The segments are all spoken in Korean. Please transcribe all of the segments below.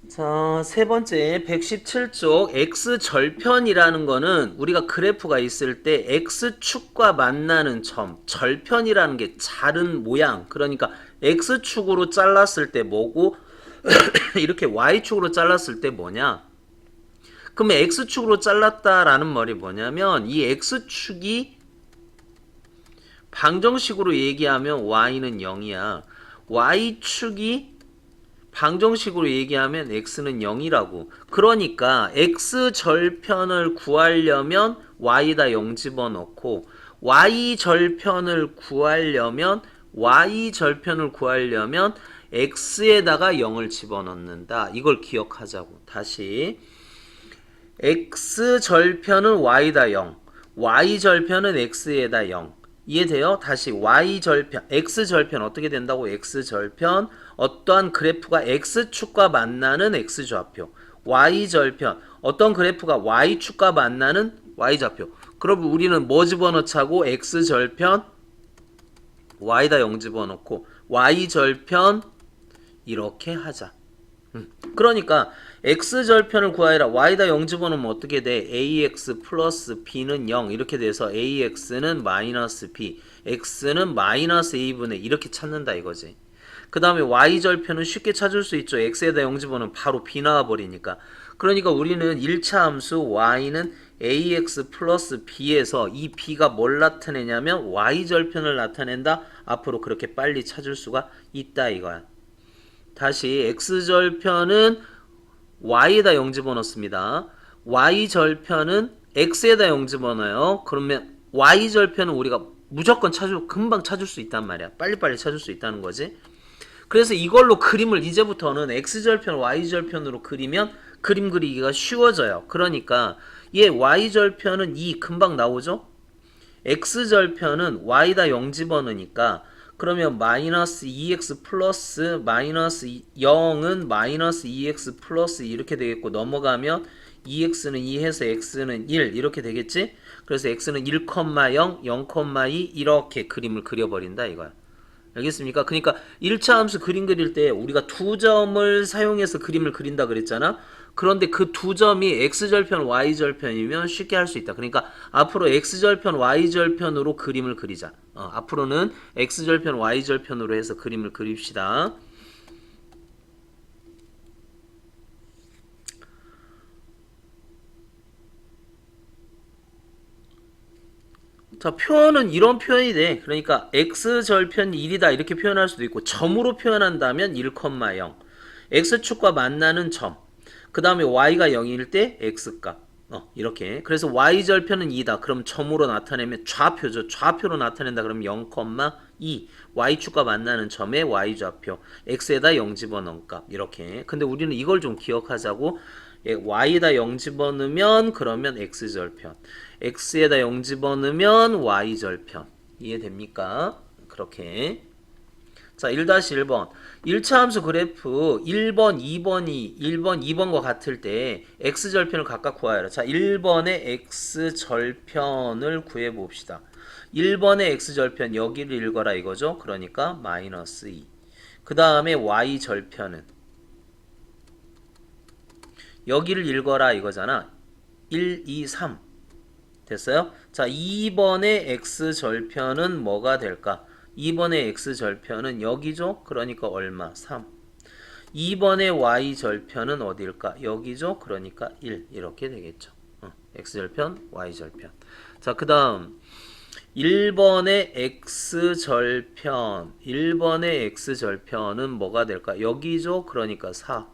자, 세 번째 117쪽 x절편이라는 거는 우리가 그래프가 있을 때 x축과 만나는 점, 절편이라는 게 자른 모양. 그러니까 x축으로 잘랐을 때 뭐고 이렇게 y축으로 잘랐을 때 뭐냐? 그러면 x축으로 잘랐다라는 말이 뭐냐면 이 x축이 방정식으로 얘기하면 y는 0이야. y축이 방정식으로 얘기하면 x는 0이라고. 그러니까 x절편을 구하려면 y다 0 집어넣고 y절편을 구하려면 x에다가 0을 집어넣는다. 이걸 기억하자고. 다시 x절편은 y다 0, y절편은 x에다 0. 이해돼요? 다시 y절편, x절편 어떻게 된다고? x절편 어떠한 그래프가 x축과 만나는 x좌표, y절편 어떤 그래프가 y축과 만나는 y좌표. 그럼 우리는 뭐 집어넣자고? x절편 y다 0 집어넣고 y절편 이렇게 하자. 그러니까 x절편을 구하여라. y다 0 집어넣으면 어떻게 돼? ax 플러스 b는 0 이렇게 돼서 ax는 마이너스 b, x는 마이너스 a분의 이렇게 찾는다 이거지. 그 다음에 y절편은 쉽게 찾을 수 있죠. x에다 0 집어넣으면 바로 b 나와버리니까. 그러니까 우리는 1차 함수 y는 ax 플러스 b에서 이 b가 뭘 나타내냐면 y절편을 나타낸다. 앞으로 그렇게 빨리 찾을 수가 있다 이거야. 다시 x절편은 y에다 0 집어넣습니다. y절편은 x에다 0 집어넣어요. 그러면 y절편은 우리가 무조건 금방 찾을 수 있단 말이야. 빨리빨리 찾을 수 있다는 거지. 그래서 이걸로 그림을 이제부터는 x절편, y절편으로 그리면 그림 그리기가 쉬워져요. 그러니까 얘 y절편은 2 금방 나오죠? x절편은 y다 0 집어넣으니까 그러면 마이너스 2x 플러스 마이너스 0은 마이너스 2x 플러스 이렇게 되겠고 넘어가면 2x는 2 해서 x는 1 이렇게 되겠지? 그래서 x는 1, 0, 0,2 이렇게 그림을 그려버린다 이거야. 알겠습니까? 그러니까 1차 함수 그림 그릴 때 우리가 두 점을 사용해서 그림을 그린다 그랬잖아. 그런데 그 두 점이 x절편, y절편이면 쉽게 할 수 있다. 그러니까 앞으로 x절편, y절편으로 그림을 그리자. 앞으로는 x절편, y절편으로 해서 그림을 그립시다. 자, 표현은 이런 표현이 돼. 그러니까 x절편 1이다 이렇게 표현할 수도 있고 점으로 표현한다면 1,0 x축과 만나는 점. 그 다음에 y가 0일 때 x값. 이렇게. 그래서 y절편은 2다. 그럼 점으로 나타내면 좌표죠. 좌표로 나타낸다. 그러면 0,2. y축과 만나는 점의 y좌표. x에다 0 집어넣은 값. 이렇게. 근데 우리는 이걸 좀 기억하자고. y에다 0 집어넣으면 그러면 x절편. x에다 0 집어넣으면 y절편. 이해됩니까? 그렇게. 자, 1-1번. 1차 함수 그래프 1번, 2번과 같을 때 x절편을 각각 구하여라. 자, 1번의 x절편을 구해 봅시다. 1번의 x절편 여기를 읽어라 이거죠? 그러니까 마이너스 2. 그 다음에 y절편은 여기를 읽어라 이거잖아. 1, 2, 3. 됐어요? 자, 2번의 x절편은 뭐가 될까? 2번의 x절편은 여기죠? 그러니까 얼마? 3. 2번의 y절편은 어디일까? 여기죠? 그러니까 1. 이렇게 되겠죠. x절편, y절편. 자, 그 다음 1번의 x절편은 뭐가 될까? 여기죠? 그러니까 4.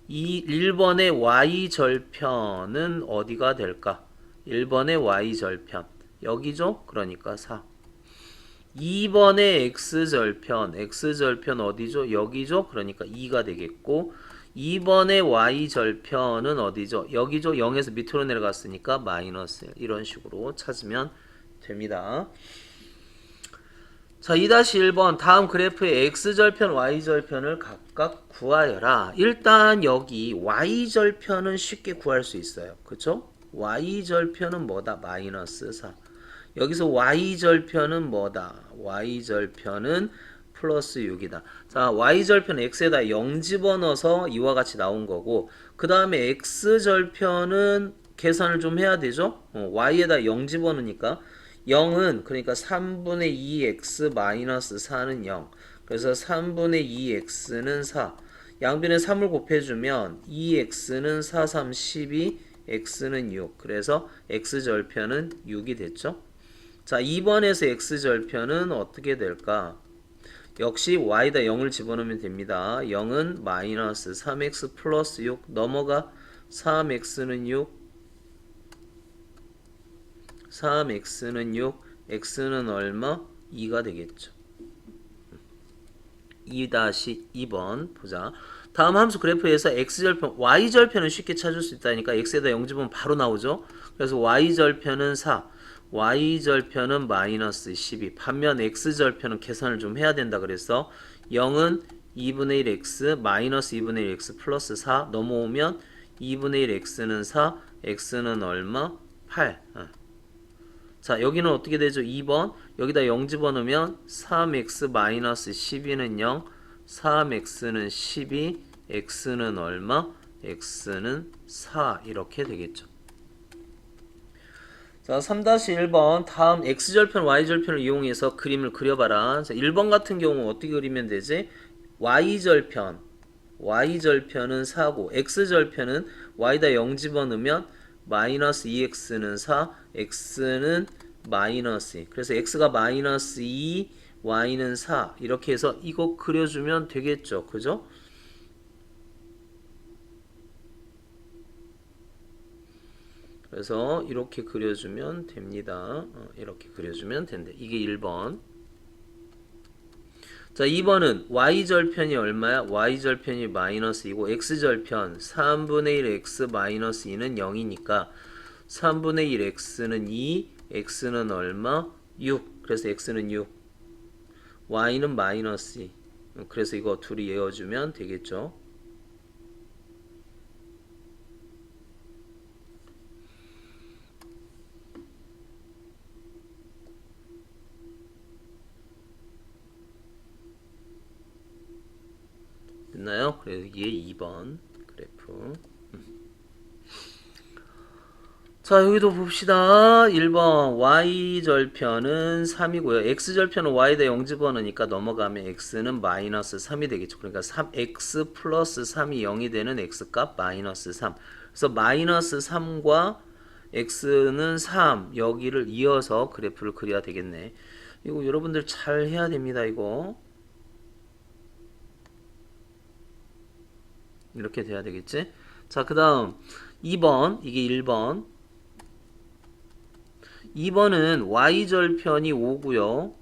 1번의 y절편은 어디가 될까? 1번의 y절편 여기죠? 그러니까 4. 2번의 x절편 어디죠? 여기죠? 그러니까 2가 되겠고 2번의 y절편은 어디죠? 여기죠? 0에서 밑으로 내려갔으니까 마이너스 1 이런 식으로 찾으면 됩니다. 자, 2-1번 다음 그래프의 x절편, y절편을 각각 구하여라. 일단 여기 y절편은 쉽게 구할 수 있어요. 그쵸? y절편은 뭐다? 마이너스 4. 여기서 y절편은 뭐다? y절편은 플러스 6이다. 자, y절편 x에다 0 집어넣어서 이와 같이 나온 거고, 그 다음에 x절편은 계산을 좀 해야 되죠. y에다 0 집어넣으니까 0은 그러니까 3분의 2x 마이너스 4는 0. 그래서 3분의 2x는 4. 양변에 3을 곱해주면 2x는 4, 3, 12, x는 6. 그래서 x절편은 6이 됐죠. 자, 2번에서 x절편은 어떻게 될까? 역시 y에다 0을 집어넣으면 됩니다. 0은 마이너스 3x 플러스 6 넘어가 3x는 6, 3x는 6, x는 얼마? 2가 되겠죠. 2-2번 보자. 다음 함수 그래프에서 x절편, y절편은 쉽게 찾을 수 있다니까 x에다 0 집으면 바로 나오죠. 그래서 y절편은 4, y절편은 마이너스 12. 반면 x절편은 계산을 좀 해야 된다 그랬어. 0은 2분의 1x 마이너스 2분의 1x 플러스 4 넘어오면 2분의 1x는 4, x는 얼마? 8. 자, 여기는 어떻게 되죠? 2번. 여기다 0 집어넣으면 3x 마이너스 12는 0, 3x는 12, x는 얼마? x는 4 이렇게 되겠죠. 자, 3-1번 다음 x절편, y절편을 이용해서 그림을 그려봐라. 자, 1번 같은 경우 어떻게 그리면 되지? y절편은 4고 x절편은 y다 0 집어넣으면 마이너스 2x는 4, x는 마이너스 2. 그래서 x가 마이너스 2, y는 4 이렇게 해서 이거 그려주면 되겠죠. 그죠? 그래서 이렇게 그려주면 됩니다. 이렇게 그려주면 된대. 이게 1번. 자, 2번은 y절편이 얼마야? y절편이 마이너스 2고 x절편 3분의 1 x 마이너스 2는 0이니까 3분의 1 x는 2, x는 얼마? 6. 그래서 x는 6. y는 마이너스 2. 그래서 이거 둘이 외워주면 되겠죠. 됐나요? 그래서 이게 2번 그래프. 자, 여기도 봅시다. 1번 y절편은 3이고요. x절편은 y에다 0 집어넣으니까 넘어가면 x는 마이너스 3이 되겠죠. 그러니까 3x 플러스 3이 0이 되는 x값 마이너스 3. 그래서 마이너스 3과 x는 3 여기를 이어서 그래프를 그려야 되겠네. 이거 여러분들 잘 해야 됩니다. 이거 이렇게 돼야 되겠지? 자, 그 다음 2번 이게 1번 2번은 y절편이 5고요.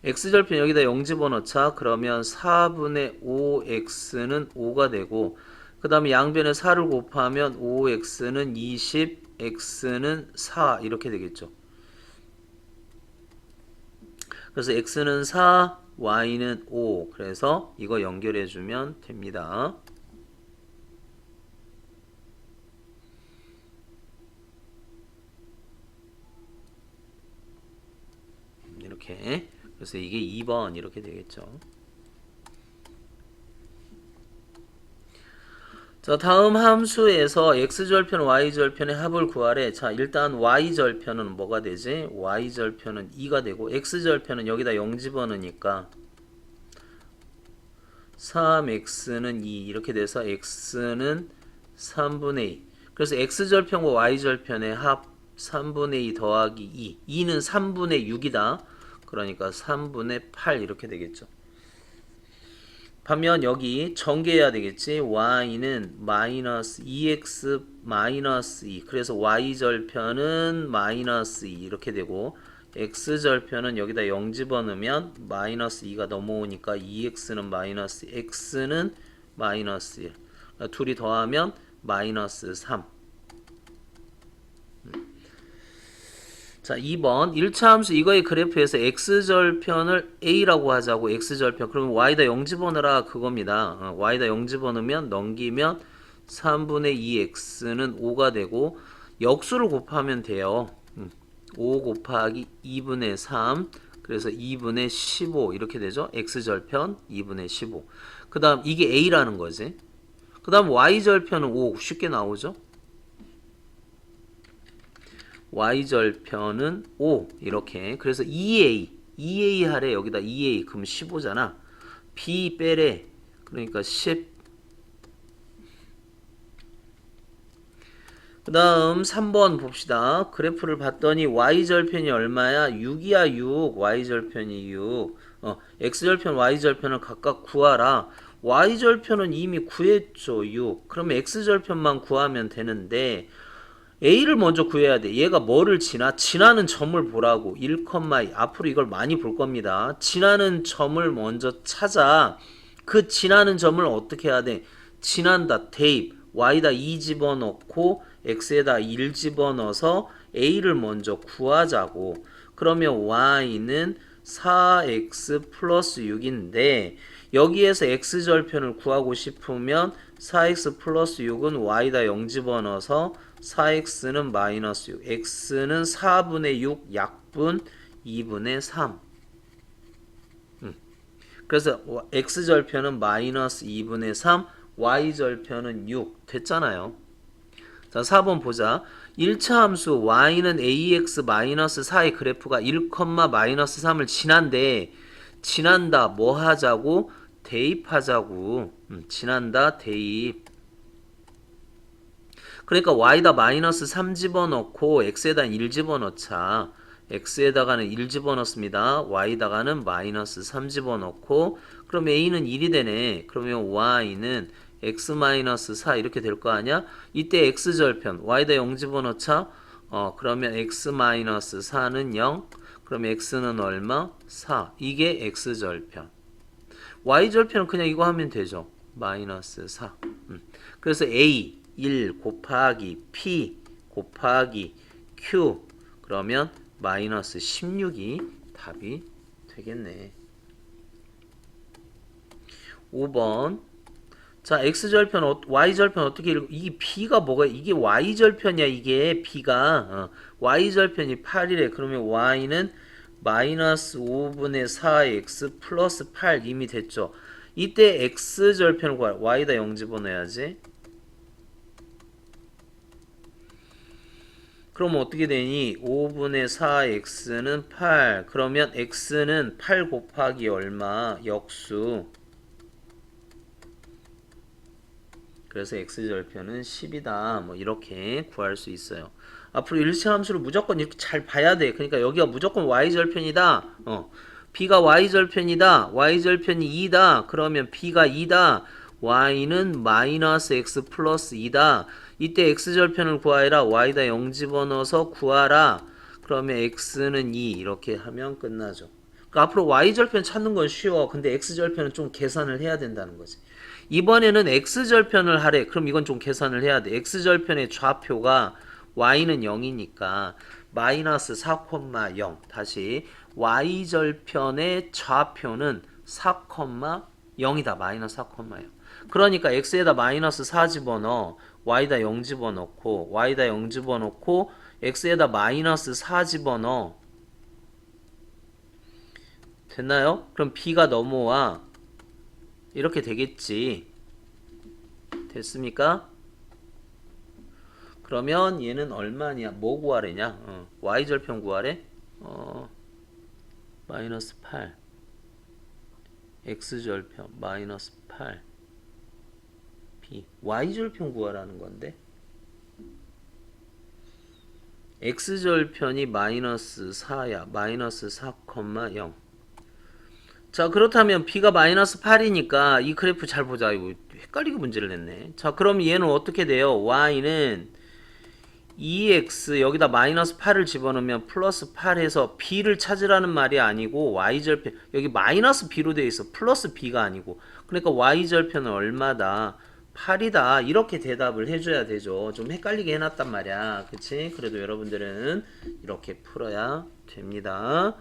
x절편 여기다 0 집어넣자. 그러면 4분의 5x는 5가 되고 그 다음에 양변에 4를 곱하면 5x는 20, x는 4 이렇게 되겠죠. 그래서 x는 4, y는 5. 그래서 이거 연결해주면 됩니다. 이렇게. 그래서 이게 2번 이렇게 되겠죠. 자, 다음 함수에서 x절편, y절편의 합을 구하래. 자, 일단 y절편은 뭐가 되지? y절편은 2가 되고 x절편은 여기다 0 집어넣으니까 3x는 2 이렇게 돼서 x는 3분의 2. 그래서 x절편과 y절편의 합 3분의 2 더하기 2. 2는 3분의 6이다. 그러니까 3분의 8 이렇게 되겠죠. 반면 여기 전개해야 되겠지. y는 마이너스 2x 마이너스 2. 그래서 y절편은 마이너스 2 이렇게 되고 x절편은 여기다 0 집어넣으면 마이너스 2가 넘어오니까 2x는 마이너스 x는 마이너스 1. 둘이 더하면 마이너스 3. 자, 2번 1차 함수 이거의 그래프에서 x절편을 a라고 하자고. x절편 그러면 y다 0 집어넣으라 그겁니다. y다 0 집어넣으면 넘기면 3분의 2x는 5가 되고 역수를 곱하면 돼요. 5 곱하기 2분의 3. 그래서 2분의 15 이렇게 되죠. x절편 2분의 15. 그 다음 이게 a라는 거지. 그 다음 y절편은 5 쉽게 나오죠. y절편은 5 이렇게. 그래서 2a 하래. 여기다 2a 그럼 15잖아. b 빼래. 그러니까 10. 그 다음 3번 봅시다. 그래프를 봤더니 y절편이 얼마야? 6이야 6. y절편이 6. x절편 y절편을 각각 구하라. y절편은 이미 구했죠. 6. 그러면 x절편만 구하면 되는데 a를 먼저 구해야 돼. 얘가 뭐를 지나는 점을 보라고. 1,2. 앞으로 이걸 많이 볼 겁니다. 지나는 점을 먼저 찾아. 그 지나는 점을 어떻게 해야 돼? 지난다. 대입. y에다 2 집어넣고 x에다 1 집어넣어서 a를 먼저 구하자고. 그러면 y는 4x 플러스 6인데 여기에서 x절편을 구하고 싶으면 4x 플러스 6은 y에다 0 집어넣어서 4x는 마이너스 6, x는 4분의 6 약분 2분의 3. 그래서 x절편은 마이너스 2분의 3, y절편은 6 됐잖아요. 자, 4번 보자. 1차 함수 y는 ax 마이너스 4의 그래프가 1, 마이너스 3을 지난데 지난다 뭐 하자고? 대입하자고. 지난다 대입. 그러니까 y에다 마이너스 3 집어넣고 x에다 1 집어넣자. x에다가는 1 집어넣습니다. y에다가는 마이너스 3 집어넣고 그럼 a는 1이 되네. 그러면 y는 x-4 이렇게 될 거 아니야? 이때 x절편 y에다 0 집어넣자. 그러면 x-4는 0. 그러면 x는 얼마? 4. 이게 x절편. y절편은 그냥 이거 하면 되죠. 마이너스 4. 그래서 a 1 곱하기 p 곱하기 q 그러면 마이너스 16이 답이 되겠네. 5번 자 x절편 y절편 어떻게 읽어? 이게 b가 뭐가 이게 y절편이야. 이게 b가 y절편이 8이래. 그러면 y는 마이너스 5분의 4x 플러스 8 이미 됐죠. 이때 x절편을 구할 y에다 0 집어넣어야지. 그럼 어떻게 되니? 5분의 4x는 8. 그러면 x는 8 곱하기 얼마? 역수. 그래서 x절편은 10이다. 뭐 이렇게 구할 수 있어요. 앞으로 일차 함수를 무조건 이렇게 잘 봐야 돼. 그러니까 여기가 무조건 y절편이다. b가 y절편이다. y절편이 2다. 그러면 b가 2다. y는 마이너스 x 플러스 2다. 이때 x절편을 구하라. y에다 0 집어넣어서 구하라. 그러면 x는 2 이렇게 하면 끝나죠. 그러니까 앞으로 y절편 찾는 건 쉬워. 근데 x절편은 좀 계산을 해야 된다는 거지. 이번에는 x절편을 하래. 그럼 이건 좀 계산을 해야 돼. x절편의 좌표가 y는 0이니까 마이너스 4,0. 다시 y절편의 좌표는 4,0이다. 마이너스 4,0. 그러니까 x에다 마이너스 4 집어넣어. y에다 0 집어넣고 y에다 0 집어넣고 x에다 마이너스 4 집어넣어. 됐나요? 그럼 b가 넘어와. 이렇게 되겠지. 됐습니까? 그러면 얘는 얼마냐? 뭐 구하래냐? y절편 구하래? 마이너스 8. x절편 마이너스 8. b. y절편 구하라는 건데. x절편이 마이너스 4야. 마이너스 4,0. 자 그렇다면 b가 마이너스 8이니까 이 그래프 잘 보자. 이거 헷갈리게 문제를 냈네. 자 그럼 얘는 어떻게 돼요? y는 2x 여기다 마이너스 8을 집어넣으면 플러스 8 해서 b를 찾으라는 말이 아니고 y절편 여기 마이너스 b로 되어 있어. 플러스 b가 아니고. 그러니까 y절편은 얼마다? 8이다. 이렇게 대답을 해줘야 되죠. 좀 헷갈리게 해놨단 말이야. 그치? 그래도 여러분들은 이렇게 풀어야 됩니다.